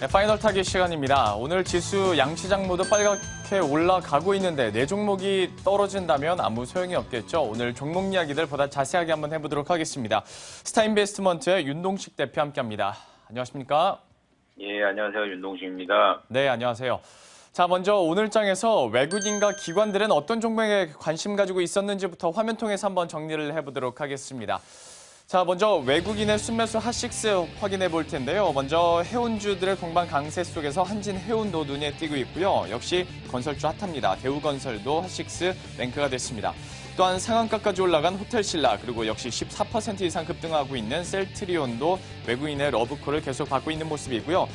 네, 파이널 타깃 시간입니다. 오늘 지수 양시장 모두 빨갛게 올라가고 있는데 네 종목이 떨어진다면 아무 소용이 없겠죠. 오늘 종목 이야기들 보다 자세하게 한번 해보도록 하겠습니다. 스타인베스트먼트의 윤동식 대표 함께합니다. 안녕하십니까? 예, 안녕하세요. 윤동식입니다. 네, 안녕하세요. 자, 먼저 오늘 장에서 외국인과 기관들은 어떤 종목에 관심 가지고 있었는지부터 화면 통해서 한번 정리를 해보도록 하겠습니다. 자, 먼저 외국인의 순매수 핫식스 확인해 볼 텐데요. 먼저 해운주들의 동반 강세 속에서 한진해운도 눈에 띄고 있고요. 역시 건설주 핫합니다. 대우건설도 핫식스 랭크가 됐습니다. 또한 상한가까지 올라간 호텔신라, 그리고 역시 14% 이상 급등하고 있는 셀트리온도 외국인의 러브콜을 계속 받고 있는 모습이고요.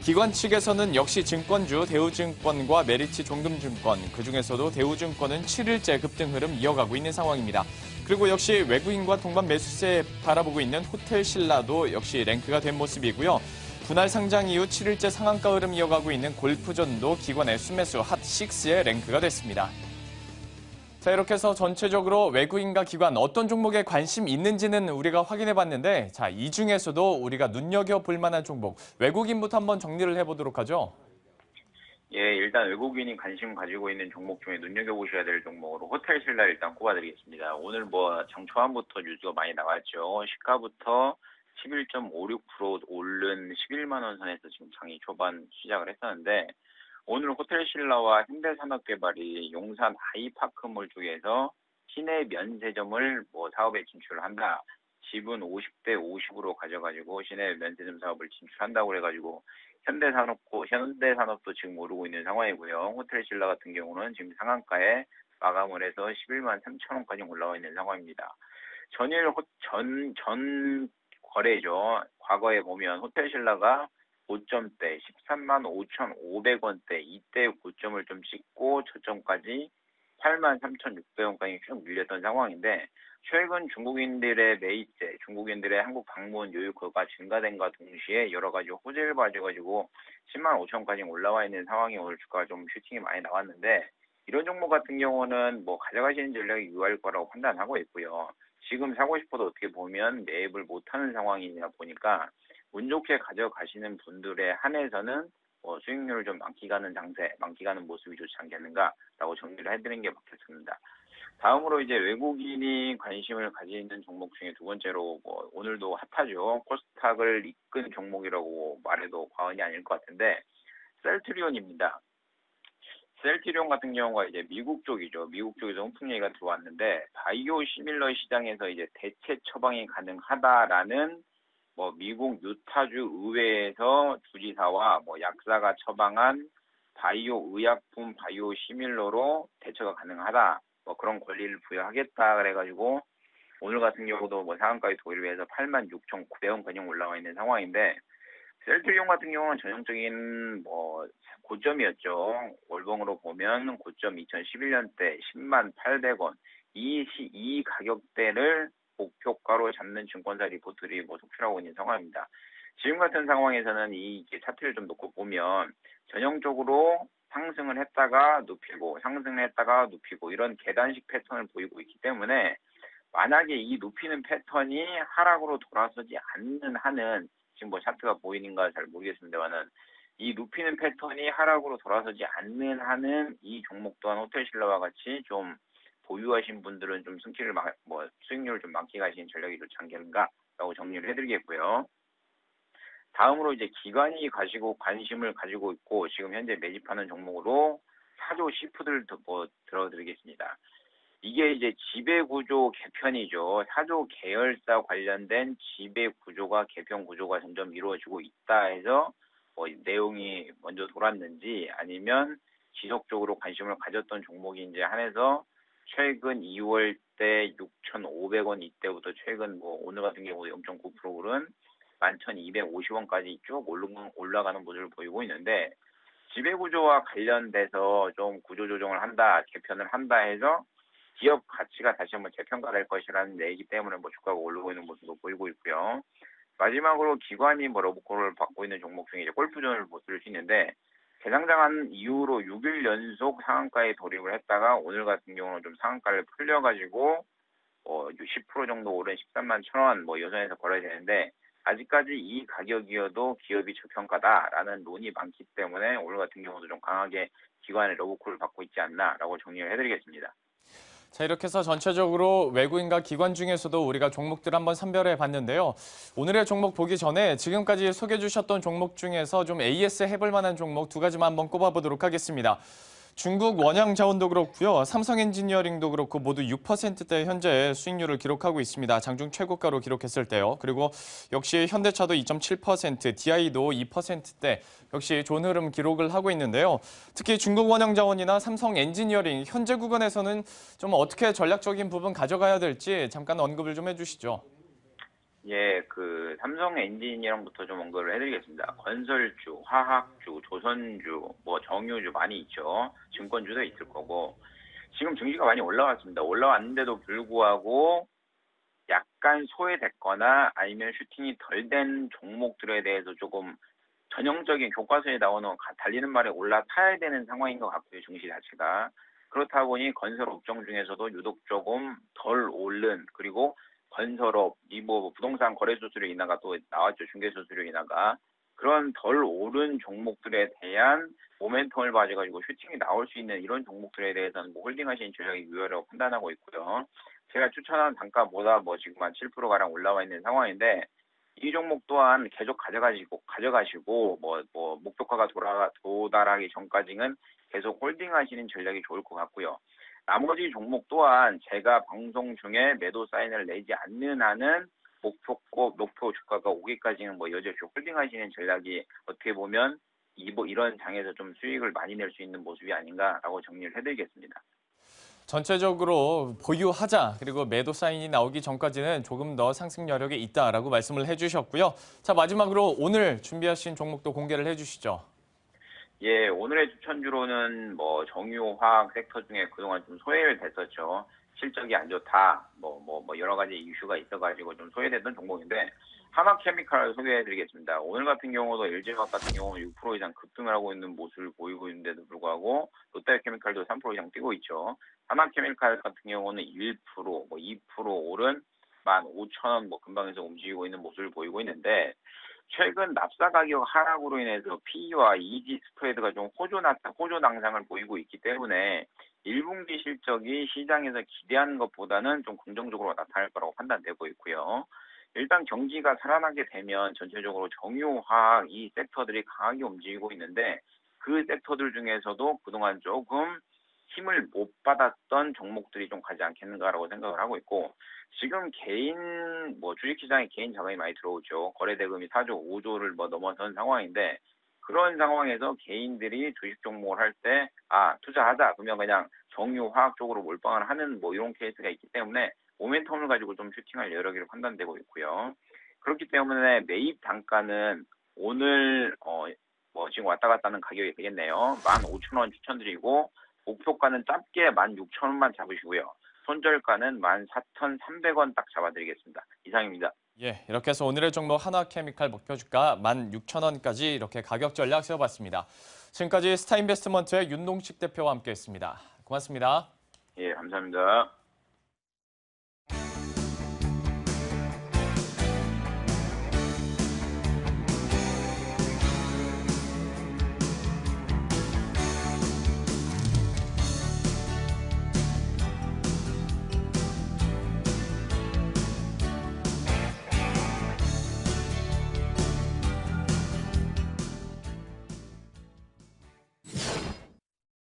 기관 측에서는 역시 증권주 대우증권과 메리츠 종금증권, 그중에서도 대우증권은 7일째 급등 흐름 이어가고 있는 상황입니다. 그리고 역시 외국인과 동반 매수세 바라보고 있는 호텔신라도 역시 랭크가 된 모습이고요. 분할 상장 이후 7일째 상한가 흐름 이어가고 있는 골프존도 기관의 순매수 핫6에 랭크가 됐습니다. 자, 이렇게 해서 전체적으로 외국인과 기관 어떤 종목에 관심 있는지는 우리가 확인해 봤는데, 자, 이 중에서도 우리가 눈여겨볼 만한 종목, 외국인부터 한번 정리를 해보도록 하죠. 예, 일단 외국인이 관심 가지고 있는 종목 중에 눈여겨보셔야 될 종목으로 호텔신라 일단 꼽아드리겠습니다. 오늘 장 초반부터 뉴스가 많이 나왔죠. 시가부터 11.56% 오른 11만 원 선에서 지금 장이 초반 시작을 했었는데, 오늘 호텔신라와 현대산업개발이 용산 아이파크몰 쪽에서 시내 면세점을 사업에 진출을 한다. 지분 50대 50으로 가져가지고 시내 면세점 사업을 진출한다고 그래가지고 현대산업도 지금 오르고 있는 상황이고요. 호텔신라 같은 경우는 지금 상한가에 마감을 해서 11만 3천 원까지 올라와 있는 상황입니다. 전 거래죠. 과거에 보면 호텔신라가 고점대 13만 5,500원대 이때 고점을 좀 찍고 저점까지 8만 3,600원까지 쭉 밀렸던 상황인데, 최근 중국인들의 매입세, 중국인들의 한국 방문 요구가 증가된과 동시에 여러 가지 호재를 봐줘가지고 10만 5천원까지 올라와 있는 상황이 오늘 주가가 좀 슈팅이 많이 나왔는데, 이런 종목 같은 경우는 가져가시는 전략이 유효할 거라고 판단하고 있고요. 지금 사고 싶어도 어떻게 보면 매입을 못하는 상황이냐 보니까 운 좋게 가져가시는 분들에 한해서는 수익률을 좀 만끽하는 모습이 좋지 않겠는가라고 정리를 해드리는 게 맞겠습니다. 다음으로 이제 외국인이 관심을 가지는 종목 중에 두 번째로 오늘도 핫하죠. 코스닥을 이끈 종목이라고 말해도 과언이 아닐 것 같은데, 셀트리온입니다. 셀트리온 같은 경우가 이제 미국 쪽이죠. 미국 쪽에서 홍풍 얘기가 들어왔는데, 바이오 시밀러 시장에서 이제 대체 처방이 가능하다라는 미국 유타주 의회에서 주지사와 약사가 처방한 바이오 의약품 바이오 시밀러로 대처가 가능하다. 그런 권리를 부여하겠다 그래가지고 오늘 같은 경우도 상한가에 도입해서 86,900원까지 올라와 있는 상황인데, 셀트리온 같은 경우는 전형적인 고점이었죠. 월봉으로 보면 고점 2011년대 10만 800원 이 가격대를 목표가로 잡는 증권사 리포트들이 속출하고 있는 상황입니다. 지금 같은 상황에서는 이 차트를 좀 놓고 보면 전형적으로 상승을 했다가 눕히고 상승을 했다가 눕히고 이런 계단식 패턴을 보이고 있기 때문에, 만약에 이 눕히는 패턴이 하락으로 돌아서지 않는 한은, 지금 차트가 보이는가 잘 모르겠습니다만은, 이 눕히는 패턴이 하락으로 돌아서지 않는 한은 이 종목 또한 호텔신라와 같이 좀 보유하신 분들은 좀 수익률을 좀 만끽하시는 전략이 좋지 않겠는가라고 정리를 해드리겠고요. 다음으로 이제 기관이 관심을 가지고 있고 지금 현재 매집하는 종목으로 사조 시푸드를 들어드리겠습니다. 이게 이제 지배구조 개편이죠. 사조 계열사 관련된 지배구조가 개편 구조가 점점 이루어지고 있다 해서 내용이 먼저 돌았는지, 아니면 지속적으로 관심을 가졌던 종목인지 한해서 최근 2월 때 6,500원 이때부터 최근 오늘 같은 경우 0.9% 오른 11,250원까지 쭉 올라가는 모습을 보이고 있는데, 지배구조와 관련돼서 좀 구조조정을 한다, 개편을 한다 해서 기업 가치가 다시 한번 재평가될 것이라는 얘기 때문에 주가가 오르고 있는 모습도 보이고 있고요. 마지막으로 기관이 러브콜을 받고 있는 종목 중에 이제 골프존을 들을 수 있는데, 대상장한 이후로 6일 연속 상한가에 돌입을 했다가 오늘 같은 경우는 좀 상한가를 풀려가지고 10% 정도 오른 13만 1,000원 이 선에서 벌어야 되는데, 아직까지 이 가격이어도 기업이 저평가다라는 논이 많기 때문에 오늘 같은 경우도 좀 강하게 기관의 러브콜을 받고 있지 않나라고 정리를 해드리겠습니다. 자, 이렇게 해서 전체적으로 외국인과 기관 중에서도 우리가 종목들 한번 선별해 봤는데요. 오늘의 종목 보기 전에 지금까지 소개해 주셨던 종목 중에서 좀 AS 해볼 만한 종목 두 가지만 한번 꼽아보도록 하겠습니다. 중국 원양자원도 그렇고요. 삼성엔지니어링도 그렇고 모두 6%대 현재 수익률을 기록하고 있습니다. 장중 최고가로 기록했을 때요. 그리고 역시 현대차도 2.7%, DI도 2%대 역시 좋은 흐름 기록을 하고 있는데요. 특히 중국 원양자원이나 삼성엔지니어링 현재 구간에서는 좀 어떻게 전략적인 부분 가져가야 될지 잠깐 언급을 좀 해주시죠. 예, 삼성 엔지니어링부터 좀 언급을 해드리겠습니다. 건설주, 화학주, 조선주, 뭐 정유주 많이 있죠. 증권주도 있을 거고. 지금 증시가 많이 올라왔습니다. 올라왔는데도 불구하고 약간 소외됐거나 아니면 슈팅이 덜 된 종목들에 대해서 조금 전형적인 교과서에 나오는 달리는 말에 올라타야 되는 상황인 것 같고요. 증시 자체가. 그렇다 보니 건설 업종 중에서도 유독 조금 덜 오른 그리고 건설업, 뭐 부동산 거래 수수료 인하가 또 나왔죠. 중개 수수료 인하가. 그런 덜 오른 종목들에 대한 모멘텀을 가지고 슈팅이 나올 수 있는 이런 종목들에 대해서는 뭐 홀딩하시는 전략이 유효라고 판단하고 있고요. 제가 추천한 단가보다 뭐 지금 한 7%가량 올라와 있는 상황인데 이 종목 또한 계속 가져가시고 목표가가 도달하기 전까지는 계속 홀딩하시는 전략이 좋을 것 같고요. 나머지 종목 또한 제가 방송 중에 매도 사인을 내지 않는 한은 목표 주가가 오기까지는 뭐 여전히 홀딩하시는 전략이 어떻게 보면 이런 장에서 좀 수익을 많이 낼 수 있는 모습이 아닌가라고 정리를 해드리겠습니다. 전체적으로 보유하자 그리고 매도 사인이 나오기 전까지는 조금 더 상승 여력이 있다라고 말씀을 해주셨고요. 자, 마지막으로 오늘 준비하신 종목도 공개를 해주시죠. 예, 오늘의 추천주로는 뭐 정유화학 섹터 중에 그동안 좀 소외를 됐었죠. 실적이 안 좋다, 여러 가지 이슈가 있어가지고 좀 소외됐던 종목인데, 하나케미칼을 소개해드리겠습니다. 오늘 같은 경우도 LG화학 같은 경우는 6% 이상 급등을 하고 있는 모습을 보이고 있는데도 불구하고, 롯데케미칼도 3% 이상 뛰고 있죠. 하나케미칼 같은 경우는 1%, 2% 오른 15,000원 근방에서 움직이고 있는 모습을 보이고 있는데, 최근 납사 가격 하락으로 인해서 PE와 EG 스프레드가 좀 호조 낭상을 보이고 있기 때문에 1분기 실적이 시장에서 기대하는 것보다는 좀 긍정적으로 나타날 거라고 판단되고 있고요. 일단 경기가 살아나게 되면 전체적으로 정유화학 이 섹터들이 강하게 움직이고 있는데 그 섹터들 중에서도 그동안 조금 힘을 못 받았던 종목들이 좀 가지 않겠는가라고 생각을 하고 있고 지금 주식시장에 개인 자금이 많이 들어오죠. 거래대금이 4조, 5조를 넘어선 상황인데 그런 상황에서 개인들이 주식 종목을 할 때 투자하자 그러면 그냥 정유화학 쪽으로 몰빵을 하는 이런 케이스가 있기 때문에 모멘텀을 가지고 좀 슈팅할 여력이 판단되고 있고요. 그렇기 때문에 매입 단가는 오늘 지금 왔다 갔다 하는 가격이 되겠네요. 15,000원 추천드리고 목표가는 짧게 16,000원만 잡으시고요. 손절가는 14,300원 딱 잡아드리겠습니다. 이상입니다. 예, 이렇게 해서 오늘의 종목 하나케미칼 목표 주가 16,000원까지 이렇게 가격 전략 세워봤습니다. 지금까지 스타인베스트먼트의 윤동식 대표와 함께했습니다. 고맙습니다. 예, 감사합니다.